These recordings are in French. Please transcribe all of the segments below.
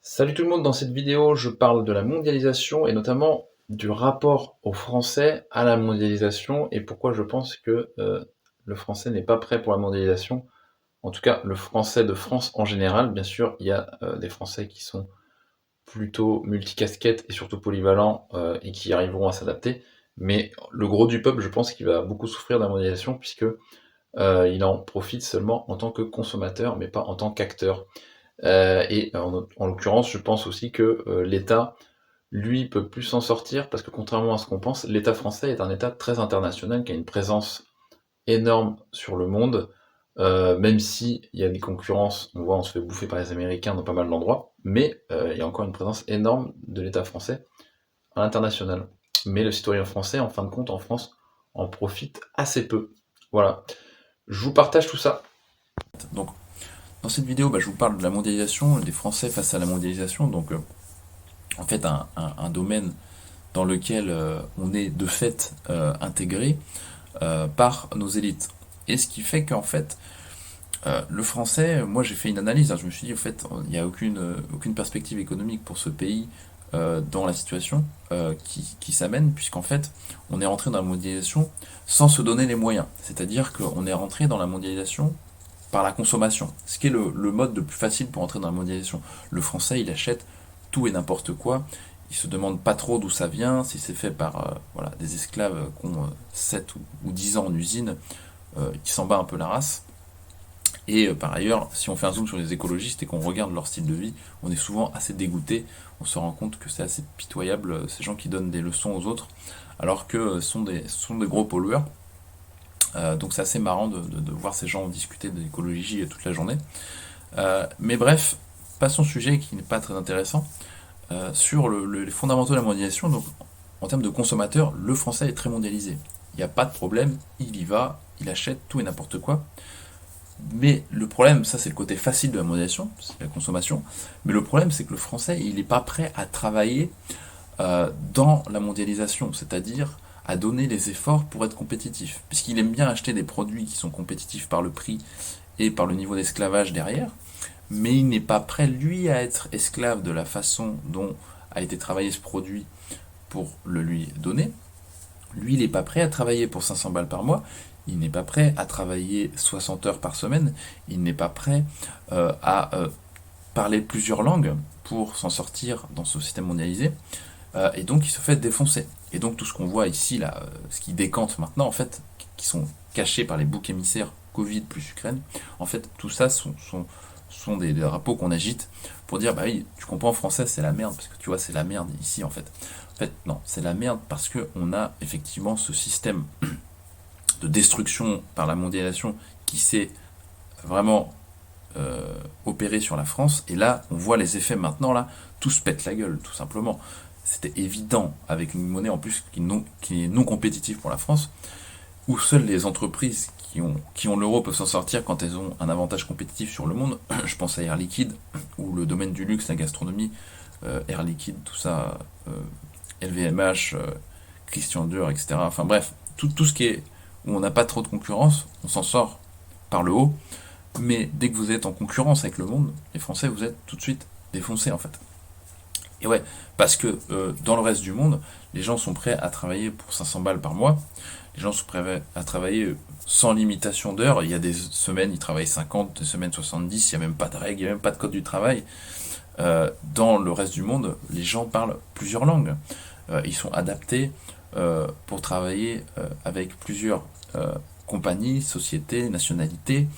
Salut tout le monde, dans cette vidéo, je parle de la mondialisation et notamment du rapport aux Français à la mondialisation et pourquoi je pense que le français n'est pas prêt pour la mondialisation. En tout cas, le français de France en général. Bien sûr, il y a des Français qui sont plutôt multicasquettes et surtout polyvalents et qui arriveront à s'adapter. Mais le gros du peuple, je pense qu'il va beaucoup souffrir de la mondialisation puisque il en profite seulement en tant que consommateur, mais pas en tant qu'acteur. Et en l'occurrence, je pense aussi que l'État, lui, peut plus s'en sortir parce que contrairement à ce qu'on pense, l'État français est un État très international qui a une présence énorme sur le monde, même si il y a des concurrences, on voit, on se fait bouffer par les Américains dans pas mal d'endroits, mais il y a encore une présence énorme de l'État français à l'international. Mais le citoyen français, en fin de compte, en France, en profite assez peu. Voilà. Je vous partage tout ça. Donc, dans cette vidéo, je vous parle de la mondialisation, des Français face à la mondialisation. Donc, en fait, un domaine dans lequel on est de fait intégré par nos élites. Et ce qui fait qu'en fait, le français, moi j'ai fait une analyse, je me suis dit, en fait, il n'y a aucune perspective économique pour ce pays dans la situation qui s'amène, puisqu'en fait, on est rentré dans la mondialisation sans se donner les moyens. C'est-à-dire qu'on est rentré dans la mondialisation par la consommation, ce qui est le mode le plus facile pour entrer dans la mondialisation. Le français, il achète tout et n'importe quoi, il se demande pas trop d'où ça vient, si c'est fait par voilà, des esclaves qui ont 7 ou 10 ans en usine, qui s'en bat un peu la race. Et par ailleurs, si on fait un zoom sur les écologistes et qu'on regarde leur style de vie, on est souvent assez dégoûté, on se rend compte que c'est assez pitoyable, ces gens qui donnent des leçons aux autres, alors que ce sont des gros pollueurs. Donc c'est assez marrant de voir ces gens discuter d'écologie toute la journée. Mais bref, passons au sujet qui n'est pas très intéressant. Sur les fondamentaux de la mondialisation, donc en termes de consommateur, le français est très mondialisé. Il n'y a pas de problème, il y va, il achète tout et n'importe quoi. Mais le problème, ça c'est le côté facile de la mondialisation, c'est la consommation. Mais le problème, c'est que le français, il n'est pas prêt à travailler dans la mondialisation, c'est-à-dire à donner les efforts pour être compétitif. Puisqu'il aime bien acheter des produits qui sont compétitifs par le prix et par le niveau d'esclavage derrière, mais il n'est pas prêt, lui, à être esclave de la façon dont a été travaillé ce produit pour le lui donner. Lui, il n'est pas prêt à travailler pour 500 balles par mois, il n'est pas prêt à travailler 60 heures par semaine, il n'est pas prêt à parler plusieurs langues pour s'en sortir dans ce système mondialisé, et donc il se fait défoncer. Et donc tout ce qu'on voit ici, là, ce qui décante maintenant, en fait, qui sont cachés par les boucs émissaires Covid plus Ukraine, en fait, tout ça sont des drapeaux qu'on agite pour dire, bah oui, tu comprends, en français, c'est la merde, parce que tu vois, c'est la merde ici, en fait. En fait, non, c'est la merde parce qu'on a effectivement ce système de destruction par la mondialisation qui s'est vraiment opéré sur la France. Et là, on voit les effets maintenant, là, tout se pète la gueule, tout simplement. C'était évident, avec une monnaie en plus qui est non compétitive pour la France, où seules les entreprises qui ont l'euro peuvent s'en sortir quand elles ont un avantage compétitif sur le monde. Je pense à Air Liquide, ou le domaine du luxe, la gastronomie, Air Liquide, tout ça, LVMH, Christian Dior, etc. Enfin bref, tout ce qui est où on n'a pas trop de concurrence, on s'en sort par le haut. Mais dès que vous êtes en concurrence avec le monde, les Français, vous êtes tout de suite défoncés en fait. Et ouais, parce que dans le reste du monde, les gens sont prêts à travailler pour 500 balles par mois. Les gens sont prêts à travailler sans limitation d'heures. Il y a des semaines, ils travaillent 50, des semaines 70, il n'y a même pas de règles, il n'y a même pas de code du travail. Dans le reste du monde, les gens parlent plusieurs langues. Ils sont adaptés pour travailler avec plusieurs compagnies, sociétés, nationalités.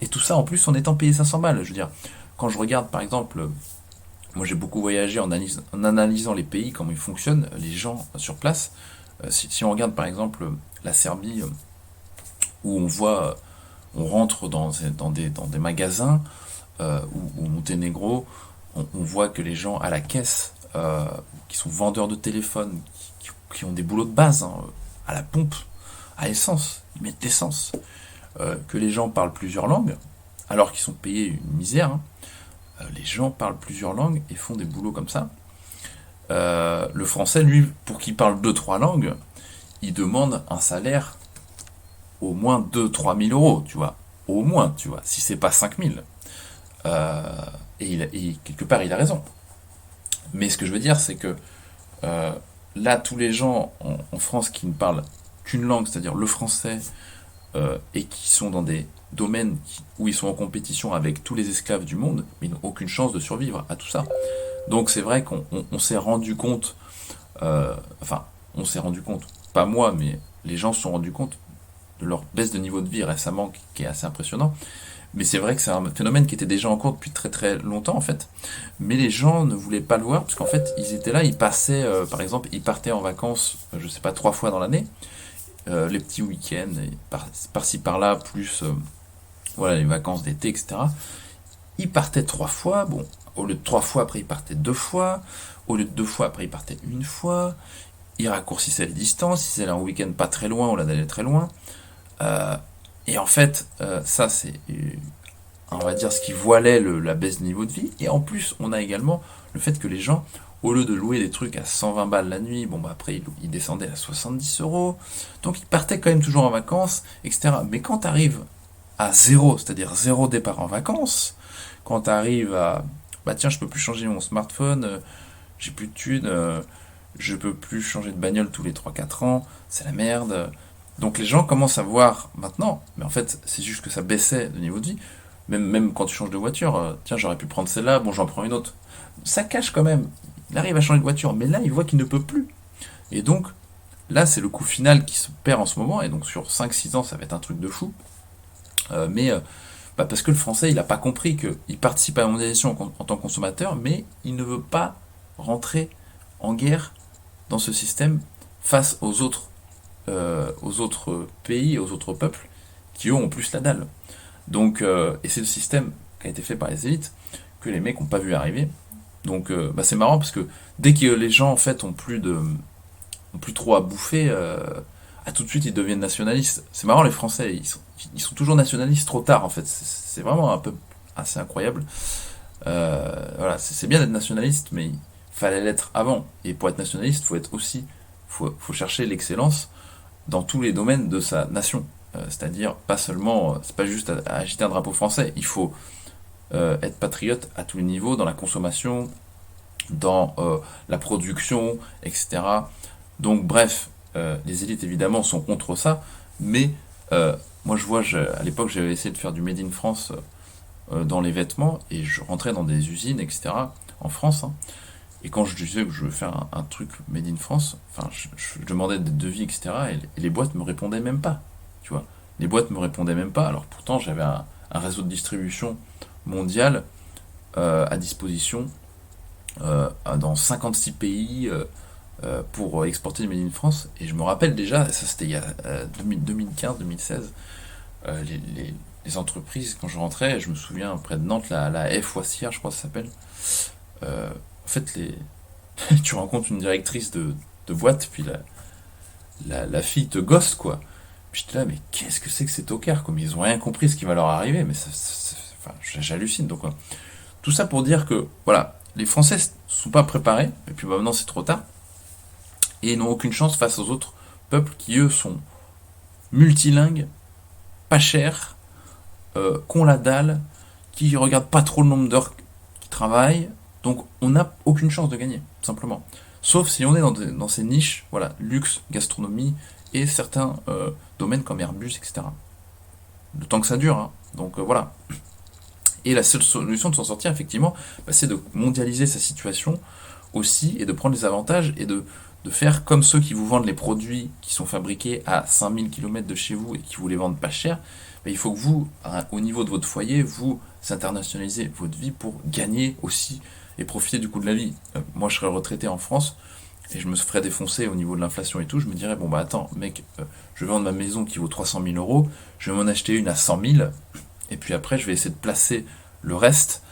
Et tout ça en plus en étant payé 500 balles. Je veux dire, quand je regarde par exemple, moi j'ai beaucoup voyagé en analysant les pays, comment ils fonctionnent, les gens sur place. Si on regarde par exemple la Serbie, où on voit, on rentre dans des magasins, ou Monténégro, on voit que les gens à la caisse, qui sont vendeurs de téléphone, qui ont des boulots de base, hein, à la pompe, à essence, ils mettent l'essence, que les gens parlent plusieurs langues, alors qu'ils sont payés une misère, hein. Les gens parlent plusieurs langues et font des boulots comme ça. Le français, lui, pour qu'il parle deux trois langues, il demande un salaire au moins 2 3 000 euros, tu vois. Au moins, tu vois, si c'est pas 5 000. et quelque part, il a raison. Mais ce que je veux dire, c'est que euh, là, tous les gens en France qui ne parlent qu'une langue, c'est-à-dire le français, et qui sont dans des domaines où ils sont en compétition avec tous les esclaves du monde, mais ils n'ont aucune chance de survivre à tout ça. Donc c'est vrai qu'on s'est rendu compte, enfin, on s'est rendu compte, pas moi, mais les gens se sont rendus compte de leur baisse de niveau de vie récemment, qui est assez impressionnant. Mais c'est vrai que c'est un phénomène qui était déjà en cours depuis très très longtemps en fait. Mais les gens ne voulaient pas le voir parce qu'en fait ils étaient là, ils passaient, par exemple, ils partaient en vacances, je sais pas, 3 fois dans l'année, les petits week-ends, par-ci par-là, plus voilà les vacances d'été, etc. Ils partaient 3 fois, bon, au lieu de 3 fois après ils partaient 2 fois, au lieu de 2 fois après ils partaient une fois, ils raccourcissaient les distances, ils allaient en week-end pas très loin, au lieu d'aller très loin. Euh, et en fait, ça c'est on va dire, ce qui voilait la baisse de niveau de vie. Et en plus, on a également le fait que les gens, au lieu de louer des trucs à 120 balles la nuit, bon bah après ils descendaient à 70 euros. Donc ils partaient quand même toujours en vacances, etc. Mais quand tu arrives à zéro, c'est-à-dire zéro départ en vacances, quand tu arrives à bah tiens, je peux plus changer mon smartphone, j'ai plus de thunes, je peux plus changer de bagnole tous les 3 4 ans, c'est la merde. Donc les gens commencent à voir maintenant, mais en fait c'est juste que ça baissait de niveau de vie. Même quand tu changes de voiture, tiens, j'aurais pu prendre celle-là, bon, j'en prends une autre. Ça cache quand même. Il arrive à changer de voiture, mais là, il voit qu'il ne peut plus. Et donc, là, c'est le coût final qui se perd en ce moment. Et donc, sur 5 6 ans, ça va être un truc de fou. Mais bah, parce que le français, il n'a pas compris qu'il participe à la mondialisation en tant que consommateur, mais il ne veut pas rentrer en guerre dans ce système face aux autres pays, aux autres peuples qui, eux, ont plus la dalle. Donc, et c'est le système qui a été fait par les élites que les mecs n'ont pas vu arriver. Donc, bah, c'est marrant parce que dès que les gens en fait ont plus trop à bouffer, tout de suite ils deviennent nationalistes. C'est marrant, les Français, ils sont toujours nationalistes trop tard en fait. C'est vraiment un peu assez incroyable. Voilà, c'est bien d'être nationaliste, mais il fallait l'être avant. Et pour être nationaliste, faut chercher l'excellence dans tous les domaines de sa nation. C'est-à-dire pas seulement, c'est pas juste à agiter un drapeau français, il faut être patriote à tous les niveaux, dans la consommation, dans la production, etc. Donc bref, les élites évidemment sont contre ça, mais moi je vois, à l'époque j'avais essayé de faire du Made in France dans les vêtements, et je rentrais dans des usines, etc. en France, hein. Et quand je disais que je veux faire un truc made in France, enfin, je demandais des devis, etc. Et les boîtes me répondaient même pas. Tu vois, les boîtes me répondaient même pas. Alors pourtant, j'avais un réseau de distribution mondial à disposition dans 56 pays pour exporter du made in France. Et je me rappelle déjà, ça c'était il y a 2015-2016, les entreprises, quand je rentrais, je me souviens près de Nantes, la F Foissière, je crois que ça s'appelle. En fait, tu rencontres une directrice de boîte, puis la fille te gosse, quoi. Puis j'étais là, mais qu'est-ce que c'est que ces tocards, comme ils ont rien compris ce qui va leur arriver, mais enfin, j'hallucine. Donc, tout ça pour dire que, voilà, les Français ne sont pas préparés, et puis bah, maintenant c'est trop tard, et ils n'ont aucune chance face aux autres peuples qui, eux, sont multilingues, pas chers, qu'on la dalle, qui regardent pas trop le nombre d'heures qu'ils travaillent, donc on n'a aucune chance de gagner, tout simplement. Sauf si on est dans ces niches, voilà, luxe, gastronomie et certains domaines comme Airbus, etc. Le temps que ça dure, hein. Donc voilà. Et la seule solution de s'en sortir, effectivement, bah, c'est de mondialiser sa situation aussi et de prendre les avantages et de faire comme ceux qui vous vendent les produits qui sont fabriqués à 5000 km de chez vous et qui vous les vendent pas cher. Bah, il faut que vous, au niveau de votre foyer, vous internationalisez votre vie pour gagner aussi et profiter du coût de la vie. Moi, je serais retraité en France et je me ferais défoncer au niveau de l'inflation et tout. Je me dirais, bon bah attends, mec, je vais vendre ma maison qui vaut 300 000 euros, je vais m'en acheter une à 100 000, et puis après, je vais essayer de placer le reste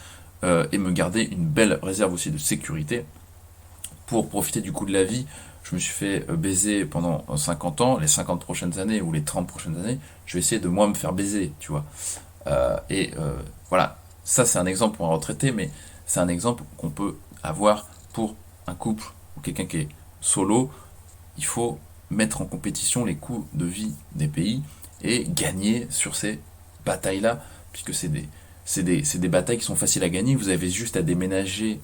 et me garder une belle réserve aussi de sécurité pour profiter du coût de la vie. Je me suis fait baiser pendant 50 ans, les 50 prochaines années ou les 30 prochaines années, je vais essayer de moi me faire baiser, tu vois. Voilà, ça c'est un exemple pour un retraité, mais c'est un exemple qu'on peut avoir pour un couple ou quelqu'un qui est solo. Il faut mettre en compétition les coûts de vie des pays et gagner sur ces batailles-là, puisque c'est des batailles qui sont faciles à gagner. Vous avez juste à déménager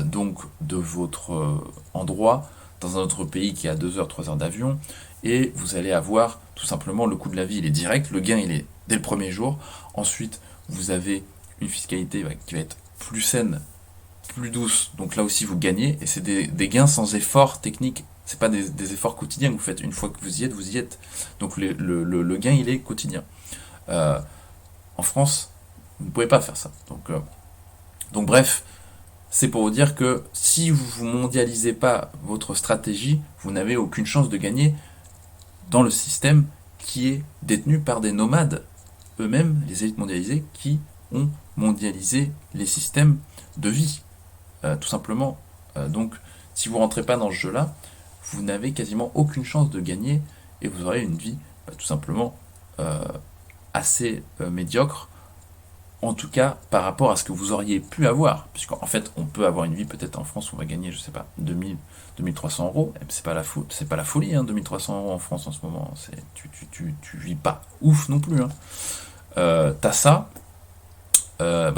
donc de votre endroit dans un autre pays qui est à 2 heures, 3 heures d'avion, et vous allez avoir tout simplement le coût de la vie, il est direct, le gain il est dès le premier jour. Ensuite, vous avez une fiscalité qui va être plus saine, plus douce, donc là aussi vous gagnez, et c'est des gains sans effort technique. C'est pas des efforts quotidiens que vous faites. Une fois que vous y êtes. Donc le gain, il est quotidien. Euh, en France, vous ne pouvez pas faire ça. Donc bref, c'est pour vous dire que si vous ne mondialisez pas votre stratégie, vous n'avez aucune chance de gagner dans le système qui est détenu par des nomades eux-mêmes, les élites mondialisées, qui ont mondialisé les systèmes de vie, tout simplement. Donc, si vous rentrez pas dans ce jeu-là, vous n'avez quasiment aucune chance de gagner et vous aurez une vie tout simplement euh, assez médiocre, en tout cas par rapport à ce que vous auriez pu avoir, puisqu'en fait on peut avoir une vie peut-être en France où on va gagner, je sais pas, 2000, 2300 euros, c'est pas la folie, hein, 2300 euros en France en ce moment, tu vis pas ouf non plus, hein. T'as ça,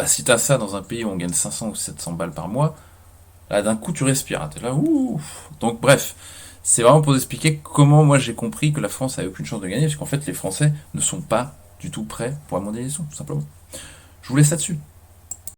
si t'as ça dans un pays où on gagne 500 ou 700 balles par mois, là d'un coup tu respires, hein, t'es là, ouf. Donc bref, c'est vraiment pour expliquer comment moi j'ai compris que la France avait aucune chance de gagner, parce qu'en fait les Français ne sont pas du tout prêts pour la mondialisation, tout simplement. Je vous laisse là-dessus.